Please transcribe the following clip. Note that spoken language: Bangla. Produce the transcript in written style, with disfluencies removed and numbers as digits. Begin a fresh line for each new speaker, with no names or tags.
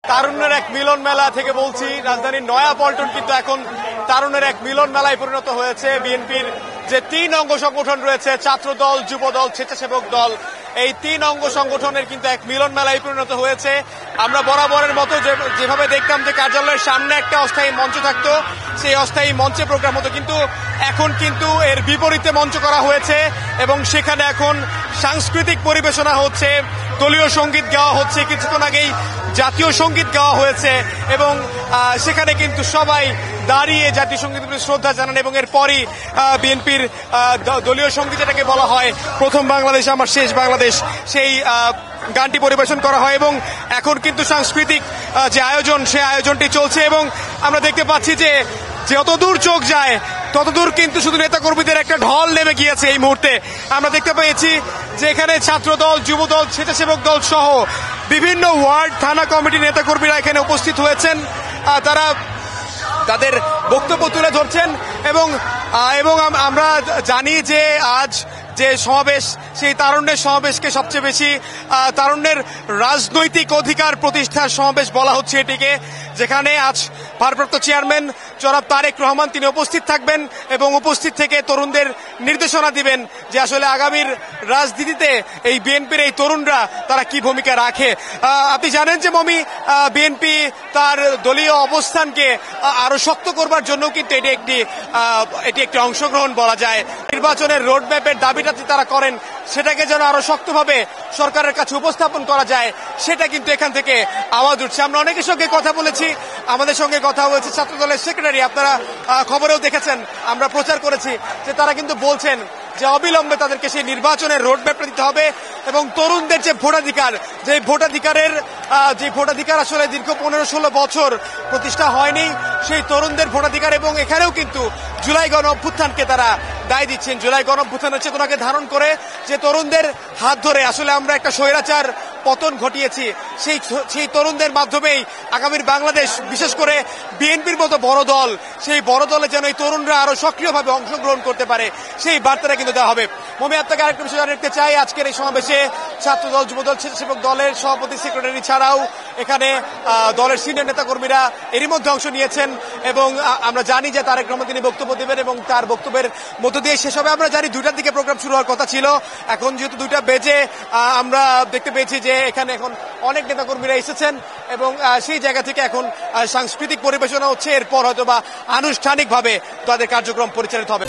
তারুণ্যের এক মিলন মেলা থেকে বলছি, রাজধানীর নয়াপল্টন কিন্তু এখন তারুণ্যের এক মিলন মেলায় পরিণত হয়েছে। বিএনপির যে 3 অঙ্গ সংগঠন রয়েছে, ছাত্র দল, যুব দল, স্বেচ্ছাসেবক দল, এই 3 অঙ্গ সংগঠনের কিন্তু এক মিলন মেলায় পরিণত হয়েছে। আমরা বরাবরের মতো যেভাবে দেখতাম যে কার্যালয়ের সামনে একটা অস্থায়ী মঞ্চ থাকতো, সেই অস্থায়ী মঞ্চে প্রোগ্রাম হতো, কিন্তু এখন কিন্তু এর বিপরীতে মঞ্চ করা হয়েছে এবং সেখানে এখন সাংস্কৃতিক পরিবেশনা হচ্ছে, দলীয় সঙ্গীত গাওয়া হচ্ছে, কিছুক্ষণ আগেই জাতীয় সঙ্গীত গাওয়া হয়েছে এবং সেখানে কিন্তু সবাই দাঁড়িয়ে জাতীয় সঙ্গীতের প্রতি শ্রদ্ধা জানান এবং এরপরই বিএনপির দলীয় সঙ্গীত যেটাকে বলা হয় প্রথম বাংলাদেশ আমার শেষ বাংলাদেশ, সেই গানটি পরিবেশন করা হয় এবং এখন কিন্তু সাংস্কৃতিক যে আয়োজন, সেই আয়োজনটি চলছে এবং আমরা দেখতে পাচ্ছি যে যতদূর চোখ যায় ততদূর কিন্তু শুধু নেতাকর্মীদের একটা ঢল নেমে গিয়েছে। এই মুহূর্তে আমরা দেখতে পেয়েছি যে এখানে ছাত্র দল, যুব দল, স্বেচ্ছাসেবক দল সহ বিভিন্ন ওয়ার্ড, থানা কমিটির নেতাকর্মীরা এখানে উপস্থিত হয়েছেন। তারা তাদের বক্তব্য তুলে ধরছেন এবং আমরা জানি যে আজ যে সমাবেশ, সেই তারুণ্যের সমাবেশকে সবচেয়ে বেশি তারুণ্যের রাজনৈতিক অধিকার প্রতিষ্ঠার সমাবেশ বলা হচ্ছে এটিকে, যেখানে আজ ভারপ্রাপ্ত চেয়ারম্যান জনাব তারেক রহমান তিনি উপস্থিত থাকবেন এবং উপস্থিত থেকে তরুণদের নির্দেশনা দিবেন যে আসলে আগামীর রাজনীতিতে এই বিএনপির এই তরুণরা তারা কি ভূমিকা রাখে। আপনি জানেন যে মমি, বিএনপি তার দলীয় অবস্থানকে আরো শক্ত করবার জন্য কিন্তু এটি একটি অংশগ্রহণ বলা যায়। নির্বাচনের রোডম্যাপের দাবিটা তারা করেন, সেটাকে যেন আরো শক্তভাবে সরকারের কাছে উপস্থাপন করা যায়, সেটা কিন্তু এখান থেকে আওয়াজ উঠছে। আমরা অনেকের সঙ্গে কথা বলেছি, আমাদের সঙ্গে কথা হয়েছে ছাত্র দলের সেক্রেটারি, আপনারা খবরেও দেখেছেন, আমরা প্রচার করেছি যে তারা কিন্তু বলছেন যে অবিলম্বে তাদেরকে সেই নির্বাচনের রোডম্যাপটা দিতে হবে এবং তরুণদের যে ভোটাধিকার, যে ভোটাধিকার আসলে দীর্ঘ 15-16 বছর প্রতিষ্ঠা হয়নি, সেই তরুণদের ভোটাধিকার এবং এখানেও কিন্তু জুলাই গণ অভ্যুত্থানকে তারা দায় দিচ্ছেন। জুলাই গণ অভ্যুত্থানের চেতনাকে ধারণ করে যে তরুণদের হাত ধরে আসলে আমরা একটা স্বৈরাচার পতন ঘটিয়েছি, সেই তরুণদের মাধ্যমেই আগামীর বাংলাদেশ, বিশেষ করে বিএনপির মতো বড় দল, সেই বড় দলে যেন এই তরুণরা আরো সক্রিয়ভাবে অংশগ্রহণ করতে পারে, সেই বার্তাটা কিন্তু দেওয়া হবে। মমি, আপনাকে আরেকটা বিষয় জানাতে চাই, আজকের এই সমাবেশে ছাত্রদল, যুবদল, স্বেচ্ছাসেবক দলের সভাপতি, সেক্রেটারি ছাড়াও এখানে দলের সিনিয়র নেতাকর্মীরা এরই মধ্যে অংশ নিয়েছেন এবং আমরা জানি যে তারেক রহমান তিনি বক্তব্য দেবেন এবং তার বক্তব্যের মধ্য দিয়ে শেষ হবে। আমরা জানি 2টার দিকে প্রোগ্রাম শুরু হওয়ার কথা ছিল, এখন যেহেতু 2টা বেজে আমরা দেখতে পেয়েছি যে এখানে এখন অনেক নেতাকর্মীরা এসেছেন এবং সেই জায়গা থেকে এখন সাংস্কৃতিক পরিবেশনা হচ্ছে, এরপর হয়তো বা আনুষ্ঠানিকভাবে তাদের কার্যক্রম পরিচালিত হবে।